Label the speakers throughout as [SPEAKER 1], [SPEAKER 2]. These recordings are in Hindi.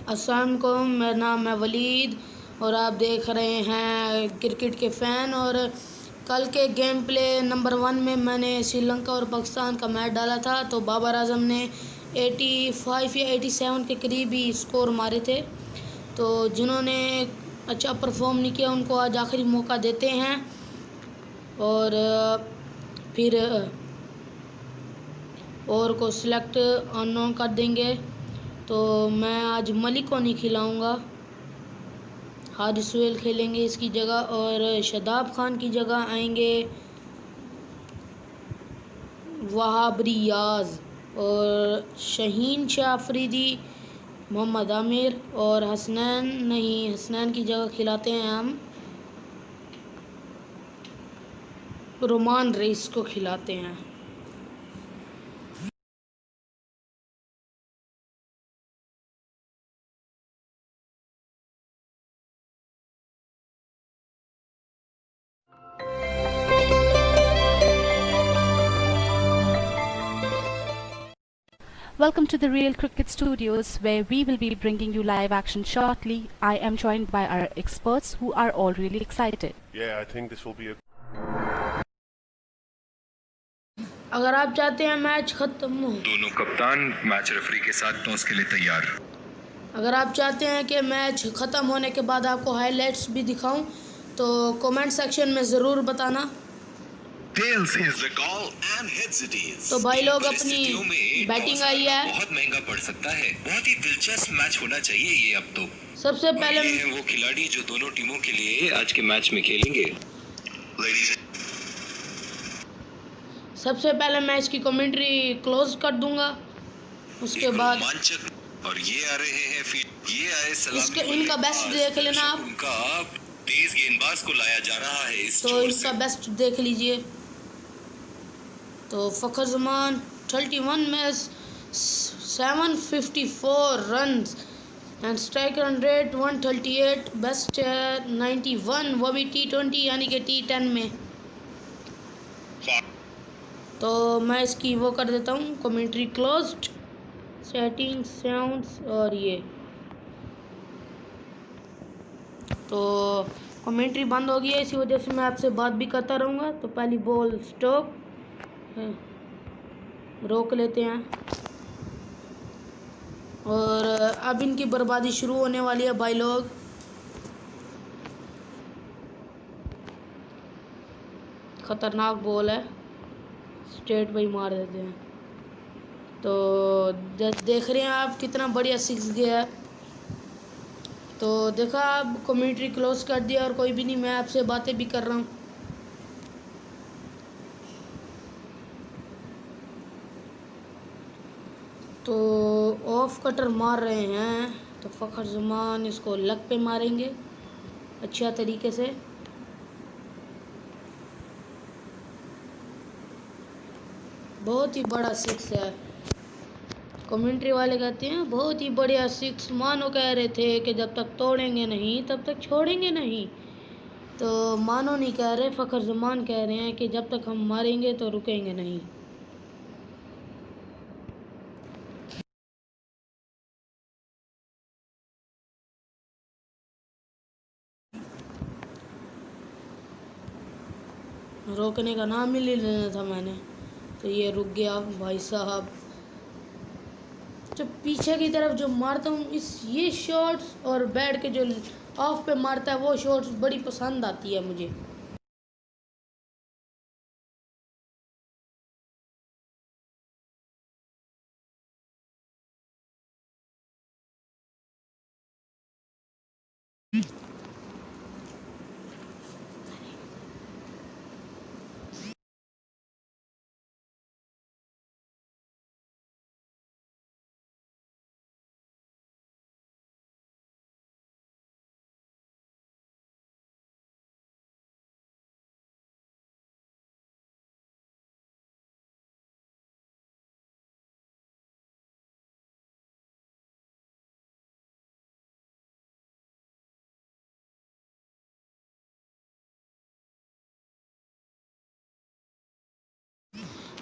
[SPEAKER 1] अस्सलाम वालेकुम, मेरा नाम है वलीद और आप देख रहे हैं क्रिकेट के फ़ैन। और कल के गेम प्ले नंबर 1 में मैंने श्रीलंका और पाकिस्तान का मैच डाला था, तो बाबर आजम ने 85 या 87 के करीब ही स्कोर मारे थे। तो जिन्होंने अच्छा परफॉर्म नहीं किया उनको आज आखिरी मौका देते हैं और फिर और को सिलेक्ट ऑन कर देंगे। तो मैं आज मलिक को नहीं खिलाऊंगा, हारिस सुहेल खेलेंगे इसकी जगह और शादाब खान की जगह आएंगे वहाब रियाज और शहीन शाह अफरीदी, मोहम्मद आमिर और हसनैन की जगह खिलाते हैं हम रोमान रईस को खिलाते हैं।
[SPEAKER 2] Welcome to the Real Cricket Studios, where we will be bringing you live action shortly. I am joined by our experts who are all really excited.
[SPEAKER 3] Yeah, I think this will be a...
[SPEAKER 1] अगर आप चाहते हैं मैच खत्म हो,
[SPEAKER 4] दोनों कप्तान मैच रेफरी के साथ टॉस के लिए तैयार।
[SPEAKER 1] अगर आप चाहते हैं कि मैच ख़त्म होने के बाद आपको हाइलाइट्स भी दिखाऊं तो कमेंट सेक्शन में ज़रूर बताना।
[SPEAKER 4] Tails is the call and heads it is।
[SPEAKER 1] तो भाई लोग अपनी बैटिंग आई है,
[SPEAKER 4] बहुत महंगा पड़ सकता है। बहुत ही दिलचस्प मैच होना चाहिए ये अब तो।
[SPEAKER 1] सबसे पहले
[SPEAKER 4] ये हैं वो खिलाड़ी जो दोनों टीमों के लिए आज के मैच में खेलेंगे।
[SPEAKER 1] सबसे पहले मैं इसकी कमेंट्री क्लोज कर दूंगा, उसके बाद
[SPEAKER 4] और ये आ रहे हैं फिर ये आए
[SPEAKER 1] इसके इनका बेस्ट देख लेना आप।
[SPEAKER 4] उनका तेज गेंदबाज को लाया जा रहा है इस
[SPEAKER 1] तो इनका बेस्ट देख लीजिए। तो फ़खर जमान 31 में 754 runs and strike run rate 138, best 91, वो भी T20 यानी कि T10 में। तो मैं इसकी वो कर देता हूँ कमेंट्री क्लोज्ड, सेटिंग साउंड्स और ये। तो कमेंट्री बंद हो गई है, इसी वजह से मैं आपसे बात भी करता रहूँगा। तो पहली बॉल स्टॉप रोक लेते हैं और अब इनकी बर्बादी शुरू होने वाली है भाई लोग। ख़तरनाक बॉल है, स्ट्रेट भाई मार देते हैं। तो देख रहे हैं आप कितना बढ़िया सिक्स गया है। तो देखा आप, कमेंट्री क्लोज कर दिया और कोई भी नहीं, मैं आपसे बातें भी कर रहा हूँ। तो ऑफ कटर मार रहे हैं, तो फ़खर जमान इसको लग पे मारेंगे अच्छा तरीके से। बहुत ही बड़ा सिक्स है, कमेंट्री वाले कहते हैं बहुत ही बढ़िया सिक्स। मानो कह रहे थे कि जब तक तोड़ेंगे नहीं तब तक छोड़ेंगे नहीं, तो मानो नहीं कह रहे, फ़खर जमान कह रहे हैं कि जब तक हम मारेंगे तो रुकेंगे नहीं। रोकने का नाम ही ले लेना था मैंने, तो ये रुक गया भाई साहब। जो पीछे की तरफ जो मारता हूँ ये शॉट्स और बैट के जो ऑफ पे मारता है वो शॉट्स बड़ी पसंद आती है मुझे।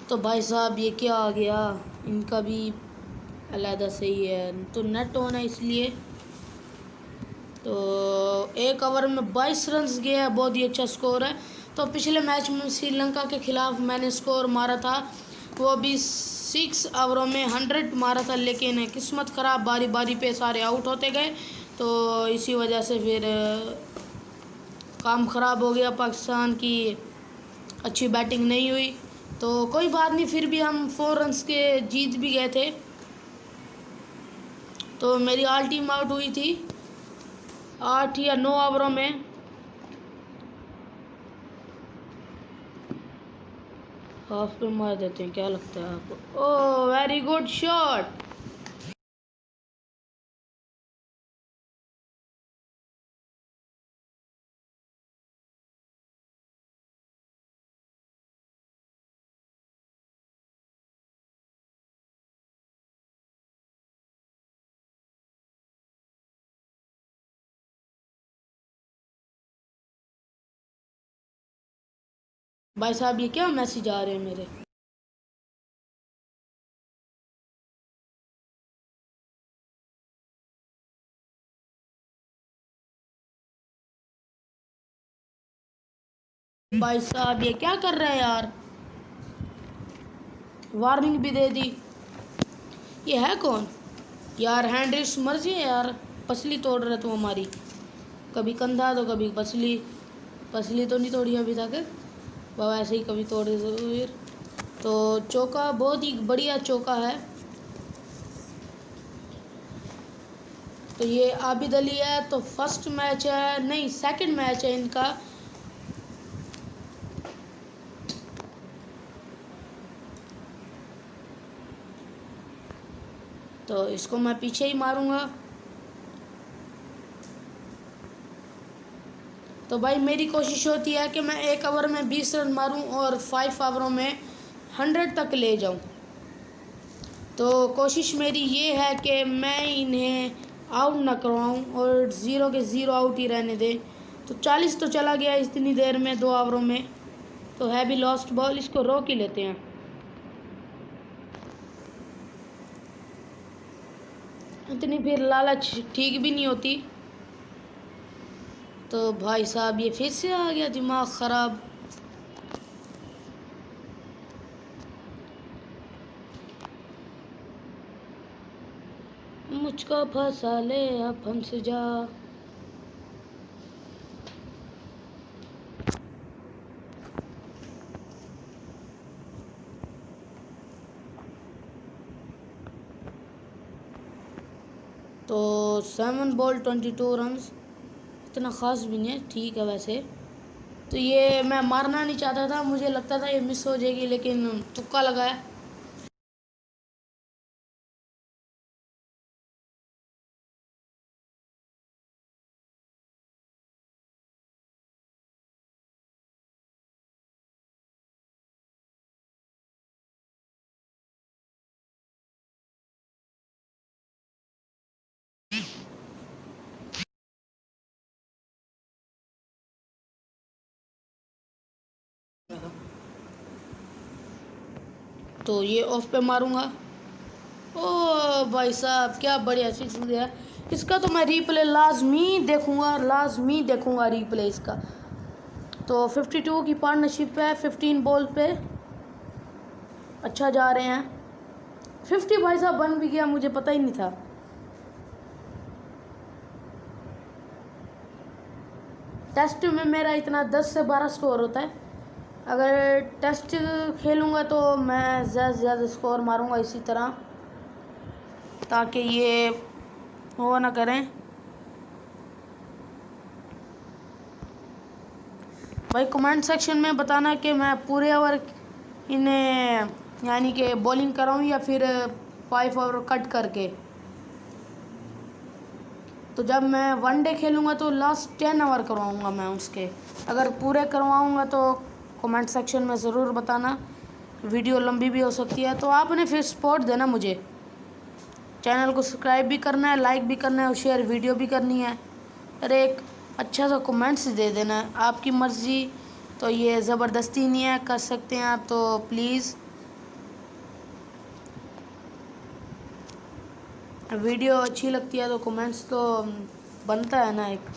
[SPEAKER 1] तो भाई साहब ये क्या आ गया, इनका भी अलहदा सही है, तो नेट ऑन है इसलिए तो एक ओवर में 22 रन्स गया, बहुत ही अच्छा स्कोर है। तो पिछले मैच में श्रीलंका के खिलाफ मैंने स्कोर मारा था, वो भी 6 ओवरों में 100 मारा था, लेकिन किस्मत ख़राब, बारी बारी पे सारे आउट होते गए, तो इसी वजह से फिर काम ख़राब हो गया। पाकिस्तान की अच्छी बैटिंग नहीं हुई, तो कोई बात नहीं, फिर भी हम 4 रन्स के जीत भी गए थे। तो मेरी ऑल टीम आउट हुई थी 8 या 9 ओवरों में। हाफ पे मार देते हैं, क्या लगता है आपको? ओह, वेरी गुड शॉट। भाई साहब, ये क्या मैसेज आ रहे हैं मेरे? भाई साहब, ये क्या कर रहे हैं यार? वार्निंग भी दे दी। ये है कौन यार? हैंड रिस्ट मर्जी है यार, पसली तोड़ रहे तुम हमारी। कभी कंधा तो कभी पसली। पसली तो नहीं तोड़ी अभी तक, बाबा ऐसे ही कभी तोड़ दे तो फिर। तो चौका, बहुत ही बढ़िया चौका है। तो ये आबिद अली है, तो फर्स्ट मैच है, नहीं सेकंड मैच है इनका। तो इसको मैं पीछे ही मारूंगा। तो भाई मेरी कोशिश होती है कि मैं एक ओवर में 20 रन मारूं और 5 ओवरों में 100 तक ले जाऊं। तो कोशिश मेरी ये है कि मैं इन्हें आउट ना करवाऊं और 0 के 0 आउट ही रहने दें। तो 40 तो चला गया इतनी देर में, 2 ओवरों में। तो है भी लॉस्ट बॉल, इसको रोक ही लेते हैं। इतनी फिर लालच ठीक भी नहीं होती। तो भाई साहब, ये फिर से आ गया, दिमाग ख़राब। मुझको फंसा ले अब हमसे जा। तो 7 बॉल 22 रन्स, इतना ख़ास भी नहीं है, ठीक है वैसे। तो ये मैं मारना नहीं चाहता था, मुझे लगता था ये मिस हो जाएगी, लेकिन तुक्का लगाया। तो ये ऑफ पे मारूंगा। ओ भाई साहब, क्या बढ़िया सिक्स दिया। इसका तो मैं रीप्ले लाजमी देखूंगा रीप्ले इसका। तो 52 की पार्टनरशिप है, 15 बॉल पे अच्छा जा रहे हैं। 50 भाई साहब बन भी गया, मुझे पता ही नहीं था। टेस्ट में मेरा इतना 10 से 12 स्कोर होता है। अगर टेस्ट खेलूँगा तो मैं ज़्यादा से ज़्यादा स्कोर मारूँगा इसी तरह, ताकि ये वो ना करें। भाई कमेंट सेक्शन में बताना कि मैं पूरे ओवर इन्हें यानी कि बॉलिंग कराऊँ या फिर 5 ओवर कट करके। तो जब मैं वनडे खेलूँगा तो लास्ट 10 ओवर करवाऊँगा मैं उसके। अगर पूरे करवाऊँगा तो कमेंट सेक्शन में ज़रूर बताना, वीडियो लंबी भी हो सकती है। तो आपने फिर सपोर्ट देना मुझे, चैनल को सब्सक्राइब भी करना है, लाइक भी करना है और शेयर वीडियो भी करनी है। अरे एक अच्छा सा कमेंट्स दे देना है, आपकी मर्ज़ी। तो ये ज़बरदस्ती नहीं है, कर सकते हैं आप, तो प्लीज़ वीडियो अच्छी लगती है तो कमेंट्स तो बनता है ना एक।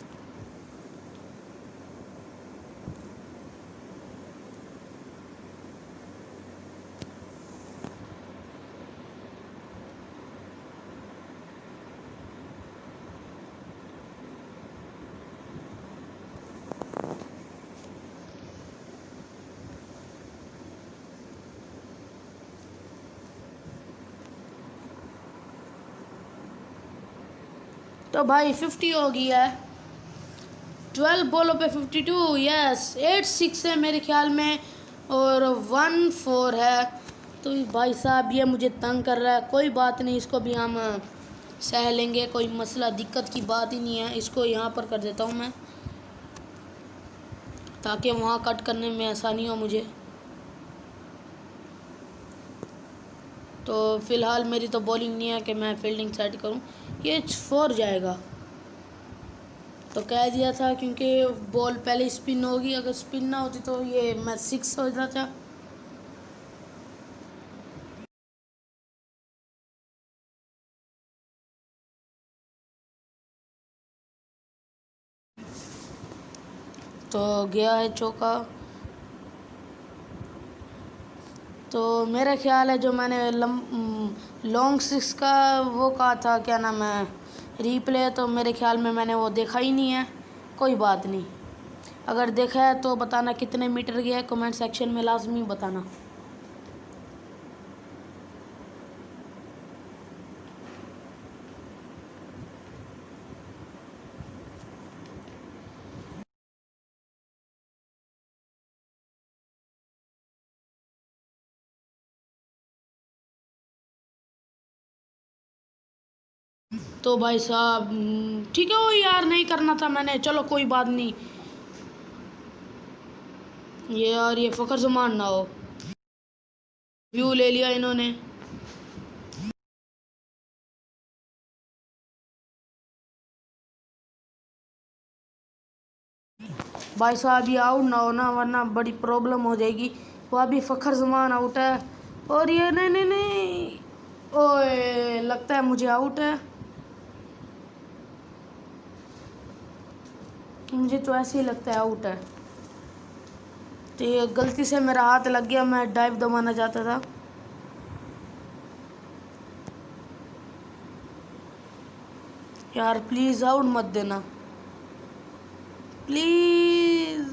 [SPEAKER 1] तो भाई 50 हो गया है, 12 बॉलों पे 52। यस 8-6 है मेरे ख्याल में और 1-4 है। तो भाई साहब ये मुझे तंग कर रहा है, कोई बात नहीं, इसको भी हम सह लेंगे, कोई मसला दिक्कत की बात ही नहीं है। इसको यहाँ पर कर देता हूँ मैं, ताकि वहाँ कट करने में आसानी हो मुझे। तो फ़िलहाल मेरी तो बॉलिंग नहीं है कि मैं फील्डिंग सेट करूं। ये 4 जाएगा, तो कह दिया था क्योंकि बॉल पहले स्पिन होगी, अगर स्पिन ना होती तो ये मैं 6 हो जाता। तो गया है चौका। तो मेरा ख्याल है जो मैंने लॉन्ग 6 का वो कहा था, क्या नाम है, रीप्ले, तो मेरे ख्याल में मैंने वो देखा ही नहीं है। कोई बात नहीं, अगर देखा है तो बताना कितने मीटर गया है, कमेंट सेक्शन में लाजमी बताना। तो भाई साहब ठीक है, वो यार नहीं करना था मैंने, चलो कोई बात नहीं। ये यार ये फ़खर ज़मान ना हो, व्यू ले लिया इन्होंने। भाई साहब ये आउट ना हो ना, वरना बड़ी प्रॉब्लम हो जाएगी। वो अभी फ़खर ज़मान आउट है और ये नहीं नहीं नहीं, ओए लगता है मुझे आउट है। मुझे तो ऐसे ही लगता है आउट है। तो ये गलती से मेरा हाथ लग गया, मैं डाइव दबाना चाहता था। यार प्लीज़ आउट मत देना प्लीज़।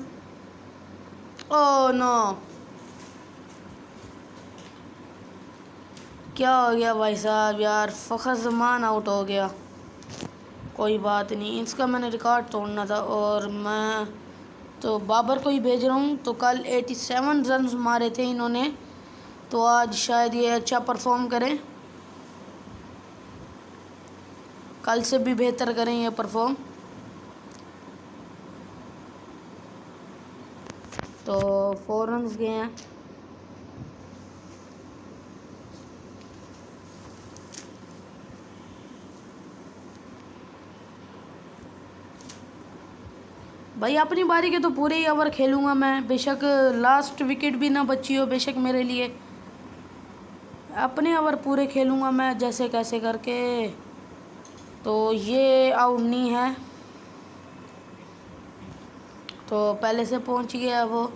[SPEAKER 1] ओह नो, क्या हो गया भाई साहब, यार फ़खर ज़मान आउट हो गया। कोई बात नहीं, इसका मैंने रिकॉर्ड तोड़ना था और मैं तो बाबर को ही भेज रहा हूँ। तो कल 87 रन मारे थे इन्होंने, तो आज शायद ये अच्छा परफॉर्म करें, कल से भी बेहतर करें ये परफॉर्म। तो 4 रन गए हैं। भाई अपनी बारी के तो पूरे ही ओवर खेलूँगा मैं, बेशक लास्ट विकेट भी ना बची हो, बेशक मेरे लिए अपने ओवर पूरे खेलूँगा मैं जैसे कैसे करके। तो ये आउट नहीं है, तो पहले से पहुंच गया वो।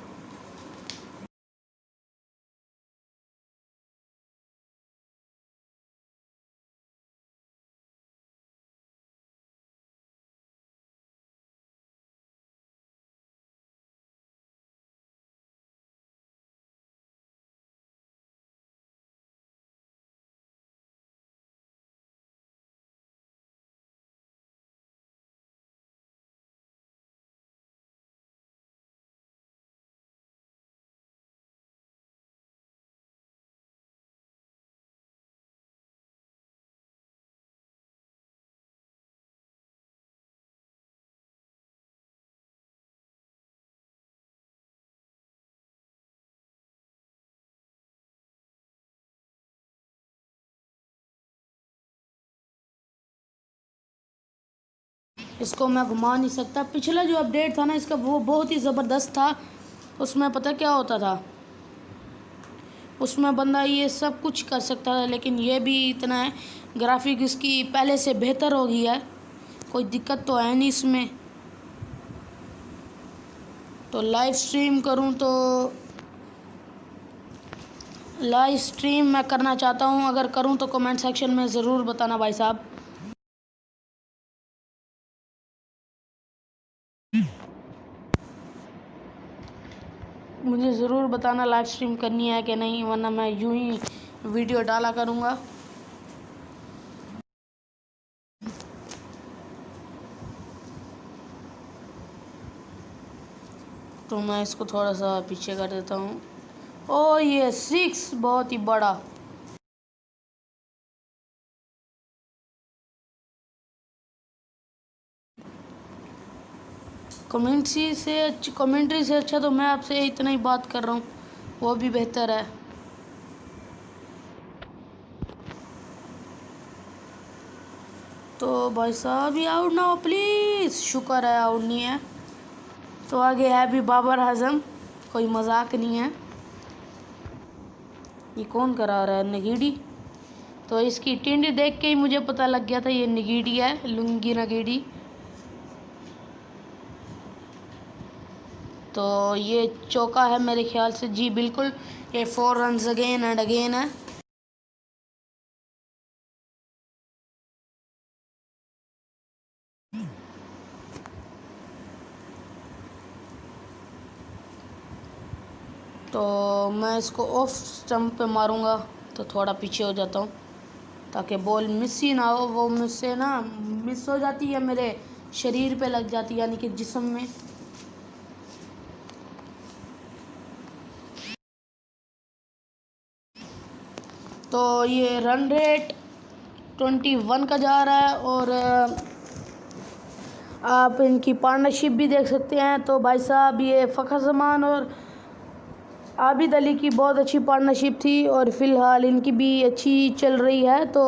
[SPEAKER 1] इसको मैं घुमा नहीं सकता। पिछला जो अपडेट था ना इसका, वो बहुत ही ज़बरदस्त था। उसमें पता क्या होता था, उसमें बंदा ये सब कुछ कर सकता था, लेकिन ये भी इतना है, ग्राफिक इसकी पहले से बेहतर हो गई है। कोई दिक्कत तो है नहीं इसमें। तो लाइव स्ट्रीम करूं तो लाइव स्ट्रीम मैं करना चाहता हूं, अगर करूं तो कमेंट सेक्शन में ज़रूर बताना भाई साहब। मुझे ज़रूर बताना लाइव स्ट्रीम करनी है कि नहीं, वरना मैं यूं ही वीडियो डाला करूँगा। तो मैं इसको थोड़ा सा पीछे कर देता हूँ। ओ ये 6 बहुत ही बड़ा। कमेंट्री से अच्छा तो मैं आपसे इतना ही बात कर रहा हूँ, वो भी बेहतर है। तो भाई साहब ये आउट ना हो प्लीज़। शुक्र है आउट नहीं है। तो आगे है भी बाबर आजम, कोई मजाक नहीं है। ये कौन करा रहा है? नगीडी। तो इसकी टिंडी देख के ही मुझे पता लग गया था ये नगीडी है, लुंगी नगीडी। तो ये चौका है मेरे ख्याल से। जी बिल्कुल, ये 4 रन्स अगेन एंड अगेन है। तो मैं इसको ऑफ स्टंप पे मारूंगा, तो थोड़ा पीछे हो जाता हूँ ताकि बॉल मिस ही ना हो। वो मुझसे ना मिस हो जाती है, मेरे शरीर पे लग जाती है, यानी कि जिस्म में। तो ये रन रेट 21 का जा रहा है। और आप इनकी पार्टनरशिप भी देख सकते हैं। तो भाई साहब ये फ़खर जमान और आबिद अली की बहुत अच्छी पार्टनरशिप थी और फ़िलहाल इनकी भी अच्छी चल रही है। तो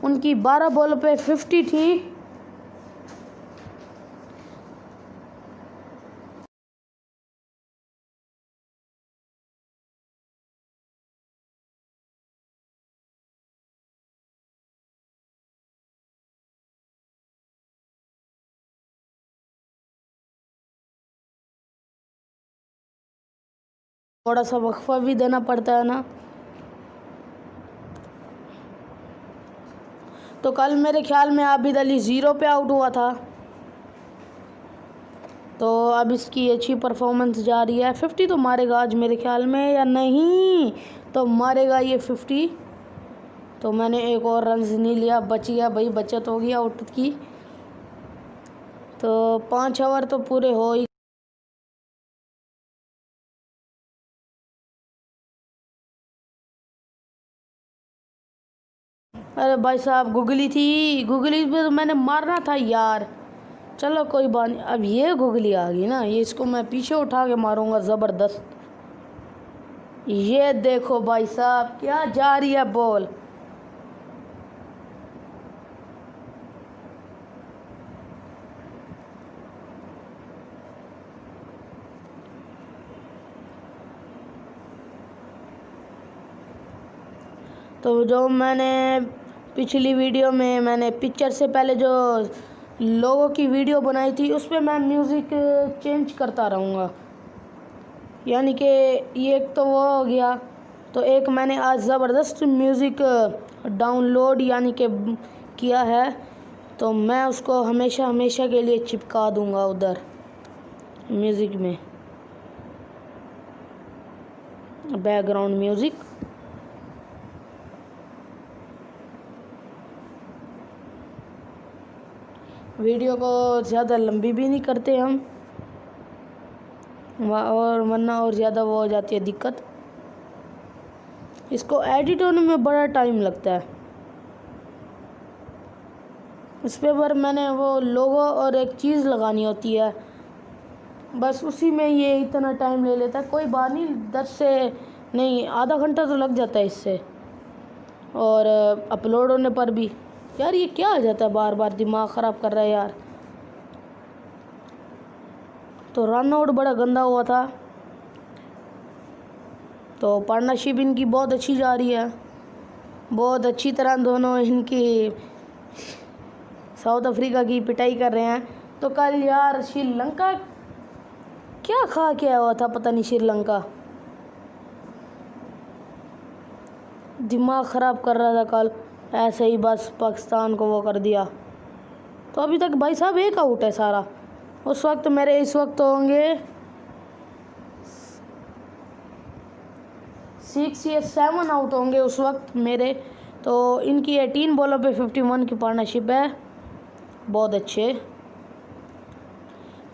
[SPEAKER 1] उनकी 12 बॉल पे 50 थी। थोड़ा सा वक्फा भी देना पड़ता है ना। तो कल मेरे ख्याल में आबिद अली 0 पे आउट हुआ था। तो अब इसकी अच्छी परफॉर्मेंस जा रही है। 50 तो मारेगा आज मेरे ख्याल में, या नहीं तो मारेगा ये 50। तो मैंने एक और रन नहीं लिया, बच गया भाई, बचत हो गई आउट की। तो 5 ओवर तो पूरे हो ही। अरे भाई साहब गुगली थी, गुगली पे तो मैंने मारना था यार। चलो कोई बात नहीं। अब ये गुगली आ गई ना, ये इसको मैं पीछे उठा के मारूंगा ज़बरदस्त। ये देखो भाई साहब क्या जा रही है बॉल। तो जो मैंने पिछली वीडियो में मैंने पिक्चर से पहले जो लोगों की वीडियो बनाई थी, उस पर मैं म्यूज़िक चेंज करता रहूँगा। यानी कि ये एक तो वो हो गया। तो एक मैंने आज ज़बरदस्त म्यूज़िक डाउनलोड यानी कि किया है, तो मैं उसको हमेशा हमेशा के लिए चिपका दूँगा उधर म्यूज़िक में, बैकग्राउंड म्यूज़िक। वीडियो को ज़्यादा लंबी भी नहीं करते हम, और वरना और ज़्यादा वो हो जाती है दिक्कत। इसको एडिट होने में बड़ा टाइम लगता है। इस पर मैंने वो लोगो और एक चीज़ लगानी होती है, बस उसी में ये इतना टाइम ले लेता है। कोई बात नहीं, 10 से नहीं आधा घंटा तो लग जाता है इससे। और अपलोड होने पर भी यार ये क्या आ जाता है, बार बार दिमाग ख़राब कर रहा है यार। तो रन आउट बड़ा गंदा हुआ था। तो पार्टनरशिप इनकी बहुत अच्छी जा रही है, बहुत अच्छी तरह दोनों इनकी साउथ अफ्रीका की पिटाई कर रहे हैं। तो कल यार श्रीलंका क्या खा के आया हुआ था पता नहीं, श्रीलंका दिमाग ख़राब कर रहा था कल, ऐसे ही बस पाकिस्तान को वो कर दिया। तो अभी तक भाई साहब एक आउट है सारा। उस वक्त मेरे इस वक्त होंगे 6 या 7 आउट होंगे उस वक्त मेरे। तो इनकी 18 बॉलों पे 51 की पार्टनरशिप है, बहुत अच्छे।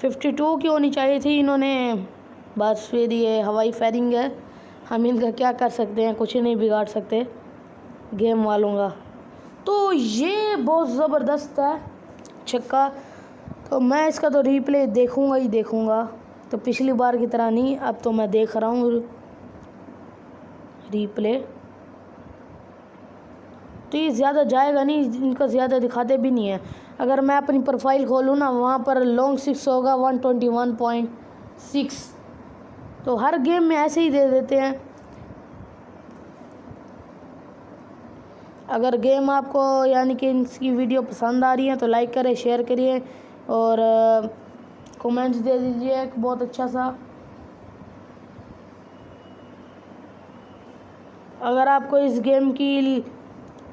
[SPEAKER 1] 52 की होनी चाहिए थी, इन्होंने बस फिर ये हवाई फायरिंग है, हम इनका क्या कर सकते हैं, कुछ नहीं बिगाड़ सकते गेम वालों का। तो ये बहुत ज़बरदस्त है छक्का, तो मैं इसका तो रिप्ले देखूंगा ही देखूंगा। तो पिछली बार की तरह नहीं, अब तो मैं देख रहा हूँ रिप्ले। तो ये ज़्यादा जाएगा नहीं, इनका ज़्यादा दिखाते भी नहीं है। अगर मैं अपनी प्रोफाइल खोलूँ ना, वहाँ पर लॉन्ग 6 होगा 121.6। तो हर गेम में ऐसे ही दे देते हैं। अगर गेम आपको यानी कि इसकी वीडियो पसंद आ रही है तो लाइक करें, शेयर करिए और कमेंट्स दे दीजिए एक बहुत अच्छा सा। अगर आपको इस गेम की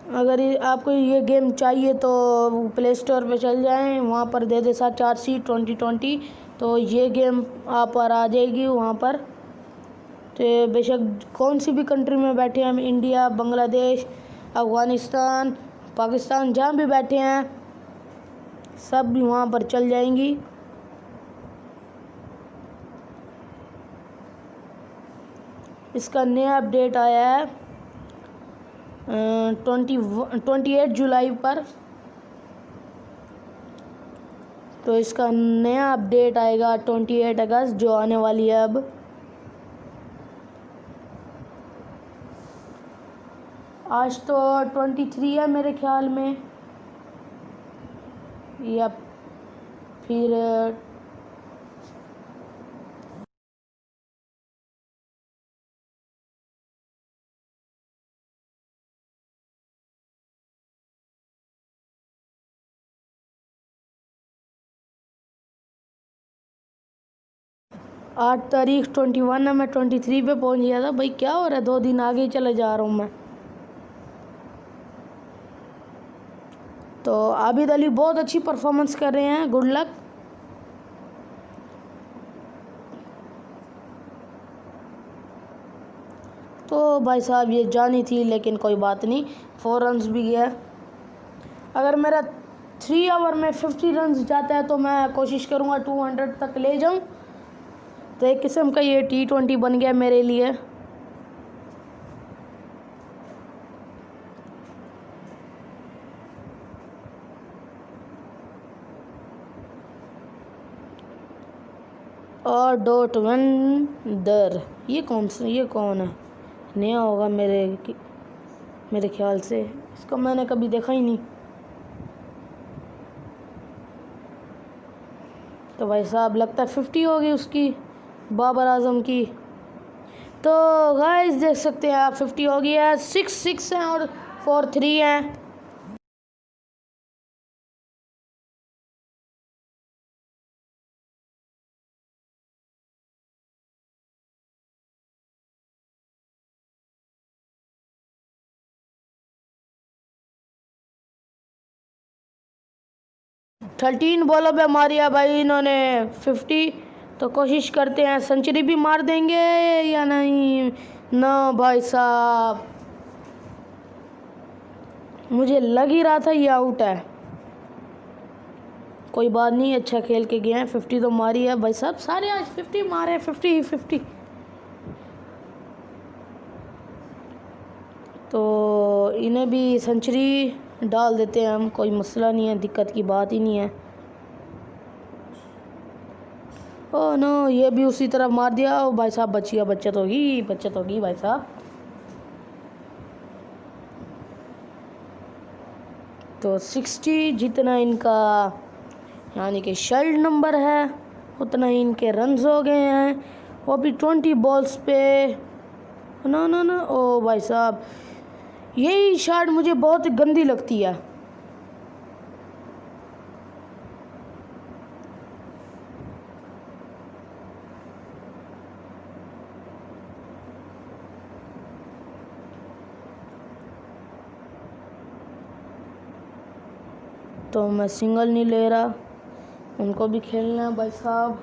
[SPEAKER 1] आपको ये गेम चाहिए तो प्ले स्टोर पे चल जाएं, वहाँ पर दे दे साथ 4C 2020, तो ये गेम आप पर आ जाएगी वहाँ पर। तो बेशक कौन सी भी कंट्री में बैठे हैं हम, इंडिया, बांग्लादेश, अफ़गानिस्तान, पाकिस्तान, जहाँ भी बैठे हैं सब भी वहाँ पर चल जाएंगी। इसका नया अपडेट आया है 28 जुलाई पर। तो इसका नया अपडेट आएगा 28 अगस्त जो आने वाली है अब। आज तो 23 है मेरे ख्याल में, या फिर आज तारीख 21 है, मैं 23 पे पहुंच गया था। भाई क्या हो रहा है, 2 दिन आगे ही चले जा रहा हूँ मैं। तो आबिद अली बहुत अच्छी परफॉर्मेंस कर रहे हैं, गुड लक। तो भाई साहब ये जानी थी, लेकिन कोई बात नहीं, 4 रन्स भी गया। अगर मेरा 3 ओवर में 50 रन्स जाता है तो मैं कोशिश करूँगा 200 तक ले जाऊँ। तो एक किस्म का ये T20 बन गया मेरे लिए। और डॉट वंडर, ये कौन है, नया होगा मेरे ख्याल से, इसको मैंने कभी देखा ही नहीं। तो भाई साहब लगता है 50 होगी उसकी, बाबर आजम की। तो गाइस देख सकते हैं आप 50 हो गया है, 6 हैं और 4 3 हैं। थर्टीन बॉलों पे मारिया भाई इन्होंने 50। तो कोशिश करते हैं सेंचुरी भी मार देंगे या नहीं। ना भाई साहब, मुझे लग ही रहा था ये आउट है। कोई बात नहीं, अच्छा खेल के गए हैं, 50 तो मारी है भाई साहब, सारे आज 50 मारे, 50 ही 50। तो इन्हें भी सेंचुरी डाल देते हैं हम, कोई मसला नहीं है, दिक्कत की बात ही नहीं है। ओह नो, ये भी उसी तरह मार दिया। ओ भाई साहब बचिया, बचत होगी भाई साहब। तो 60 जितना इनका यानी कि शर्ट नंबर है उतना ही इनके रन्स हो गए हैं, वो भी 20 बॉल्स पे। ना ओ भाई साहब, यही शॉट मुझे बहुत गंदी लगती है। तो मैं सिंगल नहीं ले रहा, उनको भी खेलना है भाई साहब।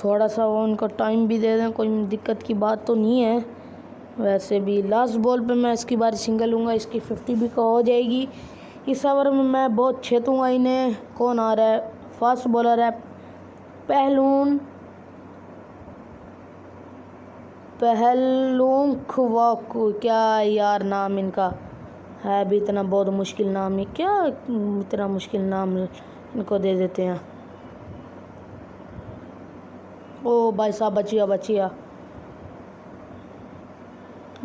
[SPEAKER 1] थोड़ा सा वो उनको टाइम भी दे दें, कोई दिक्कत की बात तो नहीं है। वैसे भी लास्ट बॉल पे मैं इसकी बारी सिंगल लूँगा, इसकी 50 भी को हो जाएगी। इस ओवर में मैं बहुत छेतूँगा इन्हें। कौन आ रहा है? फास्ट बॉलर है पहलून खवाकू, क्या यार नाम इनका है भी इतना बहुत मुश्किल नाम है, क्या इतना मुश्किल नाम इनको दे देते हैं। ओ भाई साहब बचिया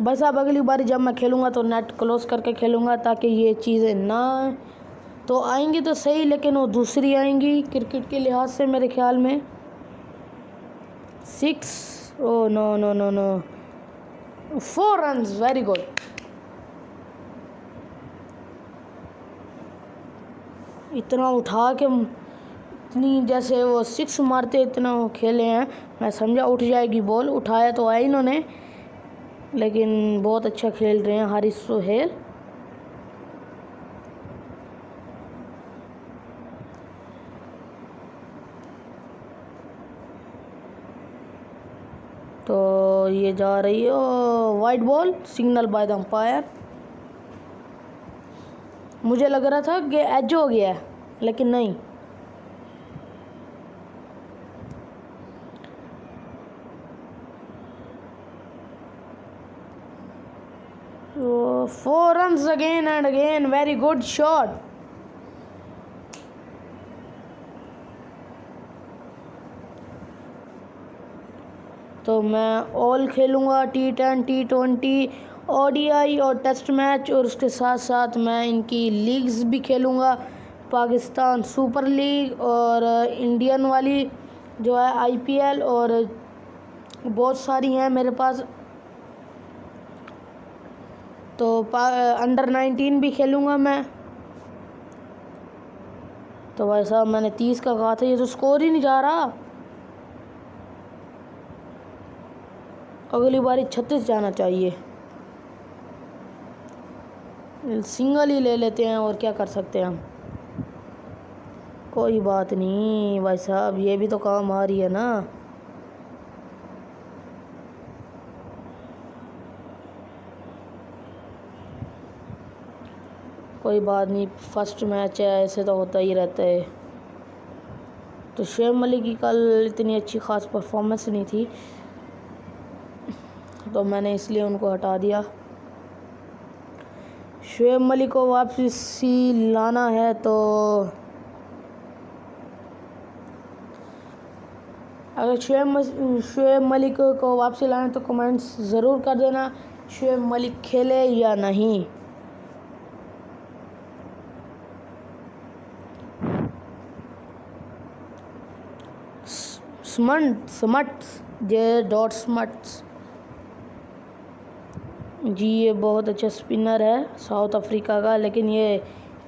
[SPEAKER 1] भाई साहब, अगली बारी जब मैं खेलूँगा तो नेट क्लोज करके खेलूँगा, ताकि ये चीज़ें ना तो आएंगी तो सही, लेकिन वो दूसरी आएंगी क्रिकेट के लिहाज से मेरे ख्याल में। 6, oh no 4 runs, very good. इतना उठा के इतनी जैसे वो 6 मारते इतना वो खेले हैं, मैं समझा उठ जाएगी बॉल। उठाया तो आया इन्होंने, लेकिन बहुत अच्छा खेल रहे हैं हारिस सोहेल। तो ये जा रही है wide ball, signal by the umpire. मुझे लग रहा था कि एज हो गया है, लेकिन नहीं। तो 4 runs again and again, very good shot। तो मैं ऑल खेलूँगा, T10, T20, ODI और टेस्ट मैच, और उसके साथ साथ मैं इनकी लीग्स भी खेलूँगा। पाकिस्तान सुपर लीग और इंडियन वाली जो है IPL, और बहुत सारी हैं मेरे पास। तो अंडर 19 भी खेलूँगा मैं। तो भाई साहब मैंने 30 का कहा था, ये तो स्कोर ही नहीं जा रहा। अगली बारी 36 जाना चाहिए। सिंगल ही ले लेते हैं, और क्या कर सकते हैं हम। कोई बात नहीं भाई साहब, ये भी तो काम आ रही है ना। कोई बात नहीं, फर्स्ट मैच है, ऐसे तो होता ही रहता है। तो शुएब मलिक की कल इतनी अच्छी खास परफॉर्मेंस नहीं थी, तो मैंने इसलिए उनको हटा दिया। शुएब मलिक को वापसी लाना है, तो अगर शुएब मलिक को वापसी लाना है तो कमेंट्स ज़रूर कर देना, शुएब मलिक खेले या नहीं। स्मट्स जी, ये बहुत अच्छा स्पिनर है साउथ अफ्रीका का, लेकिन ये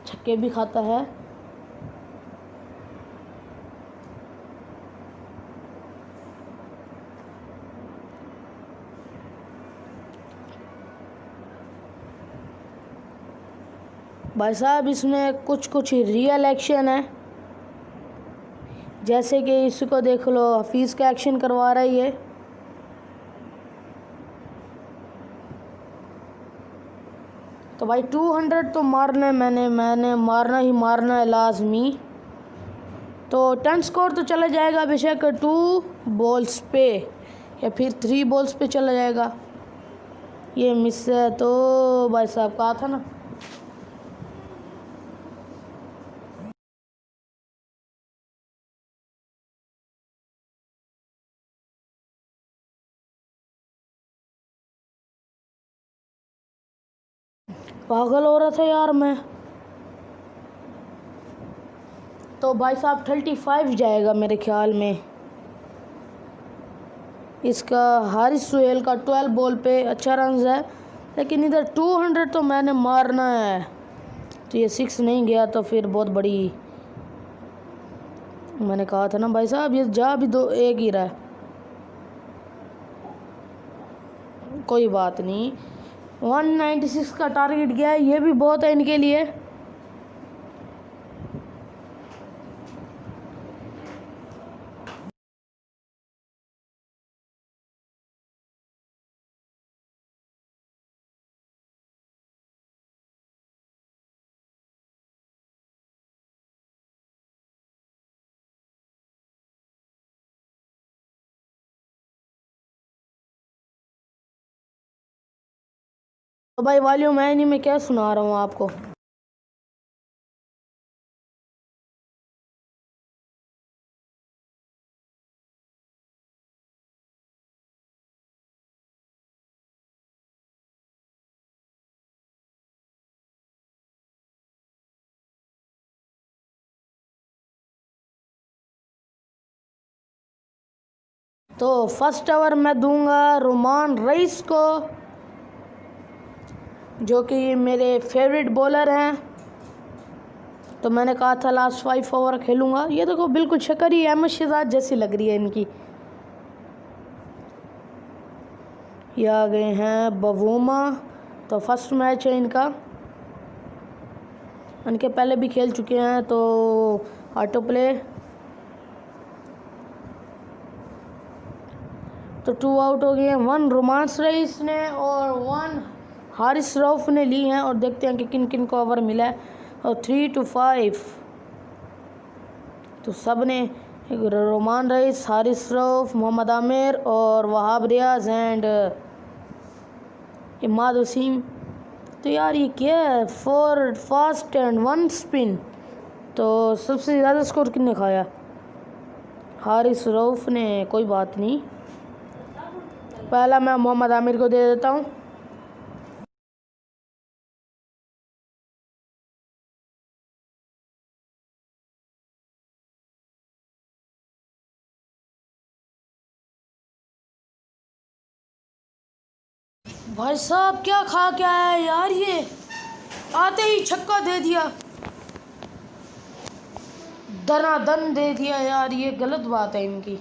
[SPEAKER 1] छक्के भी खाता है। भाई साहब इसमें कुछ रियल एक्शन है, जैसे कि इसको देख लो, हफीज़ का एक्शन करवा रहा है ये। तो भाई 200 तो मारना है, मैंने मारना है लाजमी। तो 10 स्कोर तो चला जाएगा बेशक 2 बॉल्स पे, या फिर 3 बॉल्स पे चला जाएगा। ये मिस है, तो भाई साहब कहा था ना। पागल हो रहा था यार मैं। तो भाई साहब 35 जाएगा मेरे ख्याल में। इसका हारिस सोहेल का 12 बॉल पे अच्छा रन है, लेकिन इधर 200 तो मैंने मारना है। तो ये 6 नहीं गया, तो फिर बहुत बड़ी, मैंने कहा था ना भाई साहब, ये जा भी 1 ही रहा है। कोई बात नहीं, 196 का टारगेट गया है, ये भी बहुत है इनके लिए। तो भाई वॉल्यूम है नहीं, मैं क्या सुना रहा हूँ आपको। तो फर्स्ट ओवर मैं दूंगा रोमान रईस को, जो कि मेरे फेवरेट बॉलर हैं। तो मैंने कहा था लास्ट 5 ओवर खेलूंगा। ये देखो बिल्कुल शक्कर ही अहमद शहजाद जैसी लग रही है इनकी। ये आ गए हैं बवूमा। तो फर्स्ट मैच है इनका, इनके पहले भी खेल चुके हैं। तो ऑटो प्ले। तो 2 आउट हो गए हैं। 1 रोमांस रईस ने और 1 हारिस रऊफ ने ली हैं। और देखते हैं कि किन किन को ओवर मिला है। और 3 to 5 तो सब ने, रोमान रईस, हारिस रऊफ, मोहम्मद आमिर और वहाब रियाज एंड इमाद वसीम। तो यार ये क्या है, 4 फास्ट एंड 1 स्पिन। तो सबसे ज़्यादा स्कोर किसने खाया? हारिस रऊफ ने। कोई बात नहीं, पहला मैं मोहम्मद आमिर को दे देता हूँ। भाई साहब क्या खा क्या है यार, ये आते ही छक्का दे दिया, दनादन दे दिया यार। ये गलत बात है इनकी।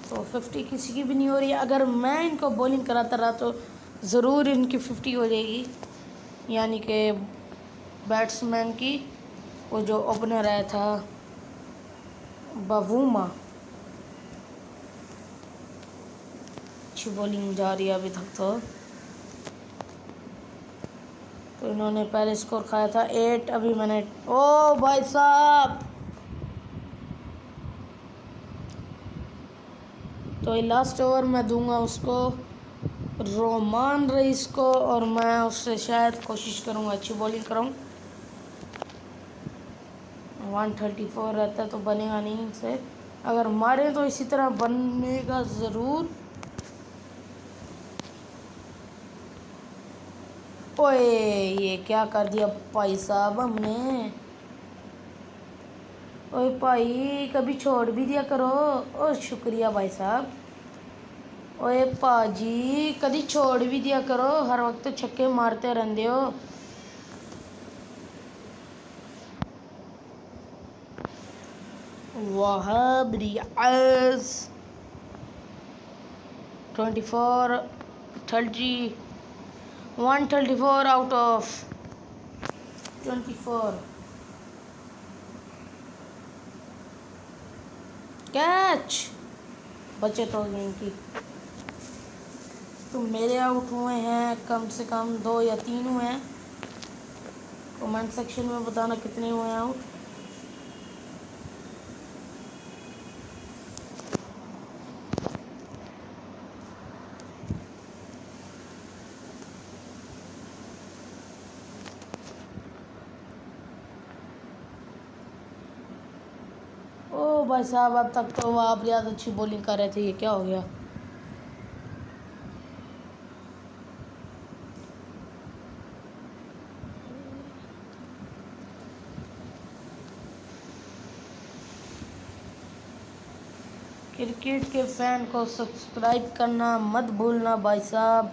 [SPEAKER 1] तो 50 किसी की भी नहीं हो रही है। अगर मैं इनको बॉलिंग कराता रहा तो ज़रूर इनकी 50 हो जाएगी, यानी कि बैट्समैन की, वो जो ओपनर आया था बवूमा। अच्छी बॉलिंग जा रही है अभी तक। तो इन्होंने पहले स्कोर खाया था 8। अभी मैंने, ओ भाई साहब, तो ये लास्ट ओवर मैं दूंगा उसको, रोमान रईस को। और मैं उससे शायद कोशिश करूंगा अच्छी बॉलिंग कराऊं। 134 रहता तो बनेगा नहीं इनसे। अगर मारे तो इसी तरह बनेगा ज़रूर। ओए ये क्या कर दिया भाई साहब हमने। ओए भाई कभी छोड़ भी दिया करो। ओ शुक्रिया भाई साहब। ओए पाजी कभी छोड़ भी दिया करो, हर वक्त तो छक्के मारते रहते हो। Wahab Riaz 24 30 134 out of 24। Catch, बचे तो गए इनकी। तो मेरे आउट हुए हैं कम से कम 2 या 3 हुए हैं। कमेंट सेक्शन में बताना कितने हुए हैं आउट। ओ भाई साहब, अब तक तो आप रियाज अच्छी बॉलिंग कर रहे थे, ये क्या हो गया? क्रिकेट के फैन को सब्सक्राइब करना मत भूलना भाई साहब।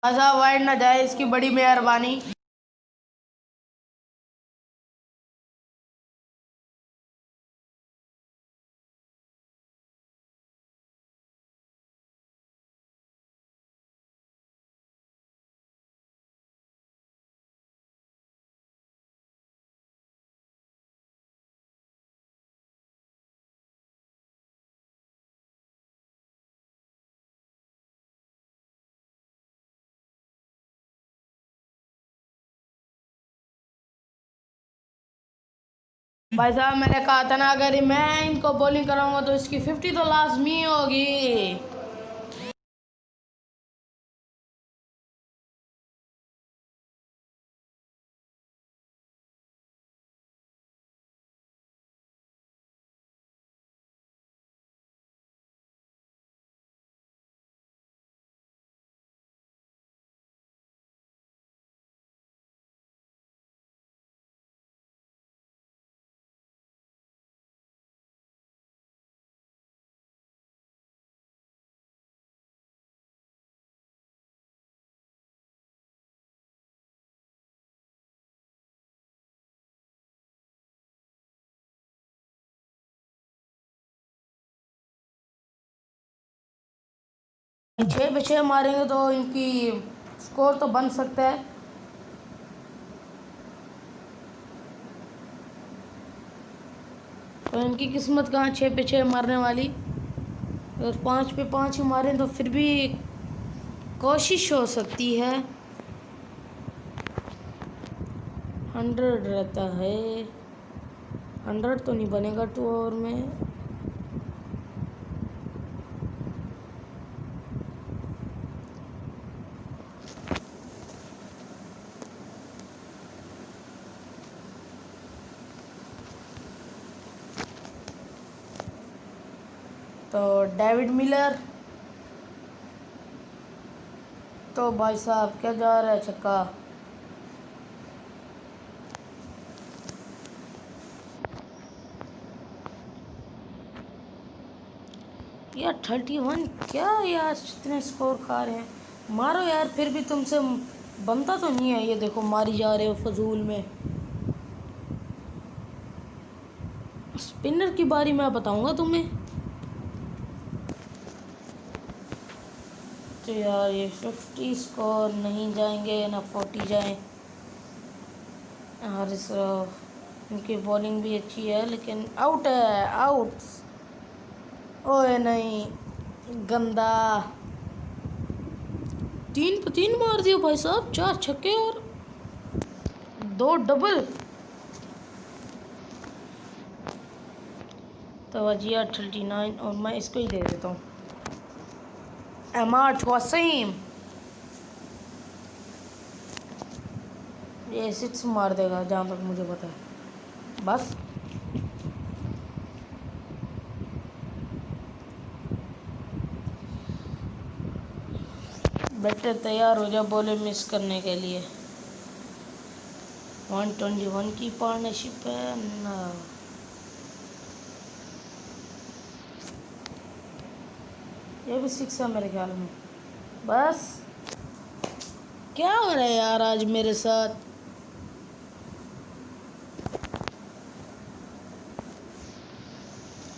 [SPEAKER 1] भाई साहब वाइड ना जाए, इसकी बड़ी मेहरबानी। भाई साहब मैंने कहा था ना, अगर मैं इनको बॉलिंग कराऊंगा तो इसकी 50 तो लाजमी होगी। छः पे छः मारेंगे तो इनकी स्कोर तो बन सकता है। तो इनकी किस्मत कहाँ 6 पे 6 मारने वाली। अगर 5 पे 5 ही मारें तो फिर भी कोशिश हो सकती है। 100 रहता है, 100 तो नहीं बनेगा 2 ओवर में। तो डेविड मिलर, तो भाई साहब क्या जा रहा है छक्का। यार 31 क्या यार, इतने स्कोर खा रहे हैं। मारो यार, फिर भी तुमसे बनता तो नहीं है। ये देखो मारी जा रहे हो फजूल में। स्पिनर की बारी मैं बताऊंगा तुम्हें। तो यार ये 50 स्कोर नहीं जाएंगे ना 40 जाएं। और इस इनकी बॉलिंग भी अच्छी है लेकिन आउट है, आउट। ओए नहीं, गंदा। 3 पे 3 मार दिया भाई साहब, 4 छक्के और 2 डबल। तो वजिया 39 और मैं इसको ही दे देता हूँ, एमार्ट वसीम। ये 6 मार देगा जहाँ तक मुझे पता है। बस बैटर तैयार हो जा बॉलर मिस करने के लिए। 121 की पार्टनरशिप है ना। ये भी 6 है मेरे ख्याल में। बस क्या हो रहा है यार आज मेरे साथ।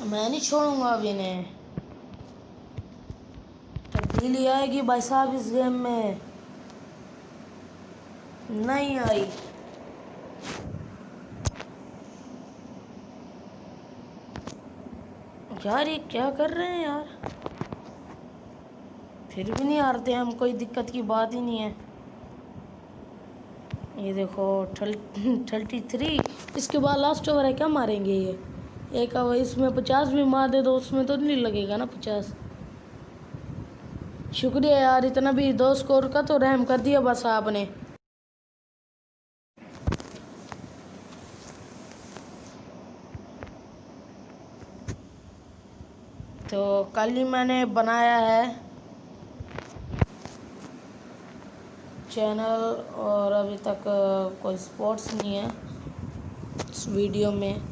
[SPEAKER 1] मैं नहीं छोड़ूंगा अब इन्हें। तब्दीली आएगी भाई साहब इस गेम में, नहीं आई। यार ये क्या कर रहे हैं यार, फिर भी नहीं हारते हम, कोई दिक्कत की बात ही नहीं है। ये देखो 33। इसके बाद लास्ट ओवर है, क्या मारेंगे ये। एक अब इसमें 50 भी मार दे तो उसमें तो नहीं लगेगा ना 50। शुक्रिया यार, इतना भी 2 स्कोर का तो रहम कर दिया बस आपने। तो कल ही मैंने बनाया है चैनल और अभी तक कोई स्पोर्ट्स नहीं है इस वीडियो में।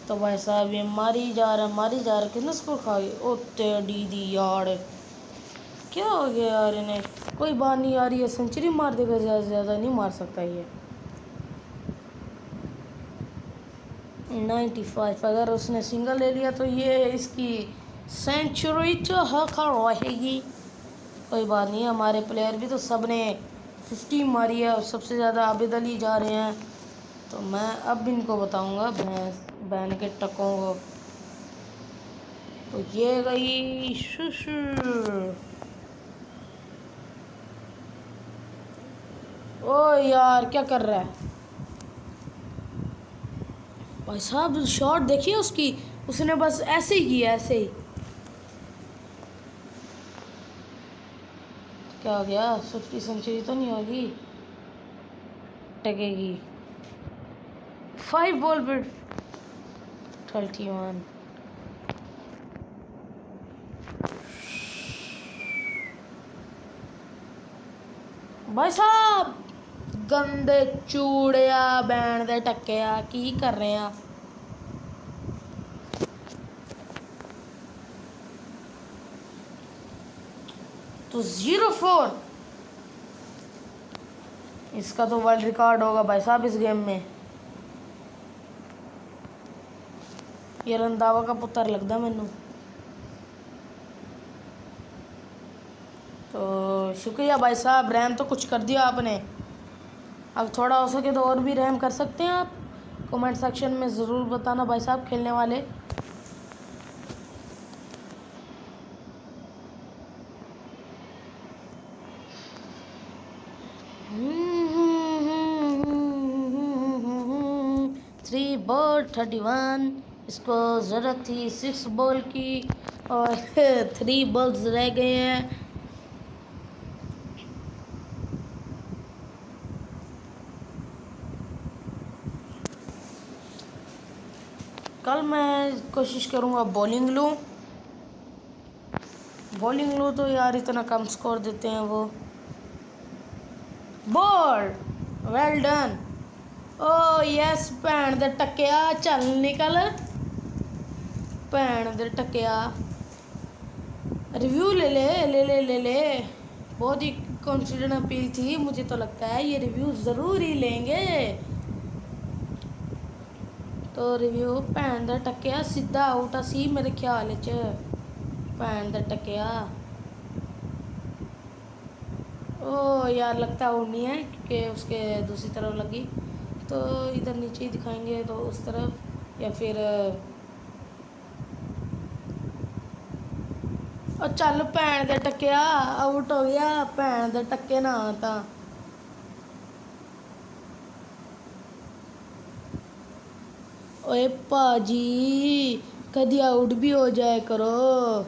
[SPEAKER 1] तो भाई साहब ये मारी जा रहा कितना स्कोर खा गई। ओ तेरी दी यार, क्या हो गया यार इन्हें। कोई बात नहीं यार, ये सेंचुरी मार देगा, ज़्यादा से ज़्यादा नहीं मार सकता ये। 95 अगर उसने सिंगल ले लिया तो ये इसकी सेंचुरी तो हक रहेगी। कोई बात नहीं, हमारे प्लेयर भी तो सब ने 50 मारी है और सबसे ज़्यादा आबिद अली जा रहे हैं। तो मैं अब इनको बताऊंगा बहन के टकों को। तो ये गई शुशु। ओ यार क्या कर रहा है भाई साहब, शॉट देखिए उसकी, उसने बस ऐसे ही किया, ऐसे ही। क्या हो गया, 50 सेंचुरी तो नहीं होगी, टकेगी। 5 बॉल पर 31। भाई साहब गंदे चूड़िया बैंड दे टक्किया की कर रहे हैं। तो 0-4, इसका तो वर्ल्ड रिकॉर्ड होगा भाई साहब इस गेम में। ये रंधावा का पुत्र लगता मैनू। तो शुक्रिया भाई साहब, रहम तो कुछ कर दिया आपने। अब थोड़ा हो सके तो और भी रहम कर सकते हैं आप। कमेंट सेक्शन में ज़रूर बताना भाई साहब खेलने वाले। थ्री बॉल 31, इसको ज़रूरत थी 6 बॉल की और 3 बॉल्स रह गए हैं। कल मैं कोशिश करूँगा बॉलिंग लूँ तो यार इतना कम स्कोर देते हैं वो। Ball well done. ओ यस भैन दे टक्किया, चल निकल भैन दे टक्किया। रिव्यू ले ले। बहुत ही कॉन्फिडेंट अपील थी, मुझे तो लगता है ये रिव्यू ज़रूर ही लेंगे। तो रिव्यू भैन दा टक्किया सीधा आउट सी मेरे ख्याल च। भैन दा टक्किया, ओ यार लगता आउट नहीं है क्योंकि उसके दूसरी तरफ लगी। तो इधर नीचे ही दिखाएंगे तो उस तरफ, या फिर और चल भैन दे टक्किया आउट हो गया। भैन दे टक्के ना आता। ओए पाजी कभी आउट भी हो जाए करो।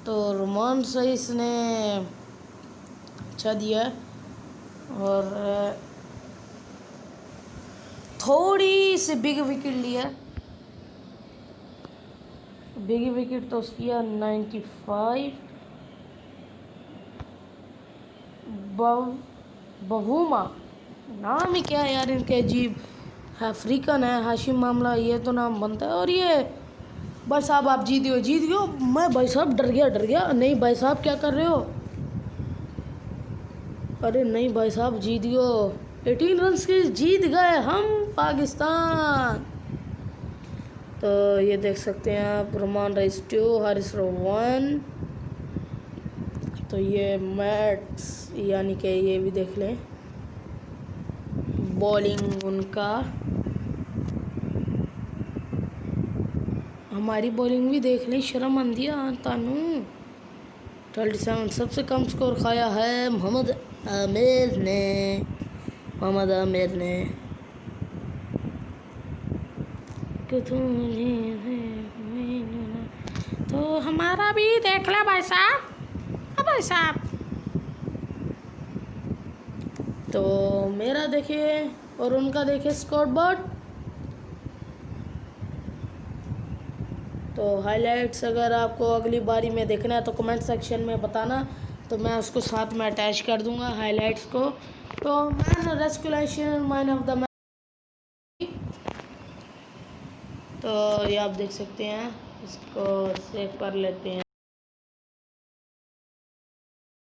[SPEAKER 1] तो रोमान से इसने अच्छा दिया और थोड़ी सी बिग विकेट लिया। बिग विकेट तो उसकी 95। बवूमा नाम ही क्या है यार इनके, अजीब अफ्रीकन है। हाशिम मामला ये तो नाम बनता है। और ये भाई साहब आप जीत गए। मैं भाई साहब डर गया। नहीं भाई साहब क्या कर रहे हो, अरे नहीं भाई साहब जीत गए। 18 रन के जीत गए हम पाकिस्तान। तो ये देख सकते हैं आप, रोमान राइस 2, हारिस 1। तो ये मैट्स यानी कि ये भी देख लें बॉलिंग उनका। हमारी बॉलिंग भी देख लें, शर्म आंदी है तानू। 37 सबसे कम स्कोर खाया है मोहम्मद आमिर ने। तो हमारा भी देख ला भाई साहब। भाई साहब तो मेरा देखिए और उनका देखिए स्कोर बोर्ड। तो हाइलाइट्स अगर आपको अगली बारी में देखना है तो कमेंट सेक्शन में बताना, तो मैं उसको साथ में अटैच कर दूंगा हाइलाइट्स को। तो मैन रेस्कुलेशन मैन ऑफ द मैच, तो ये आप देख सकते हैं। इसको सेव कर लेते हैं।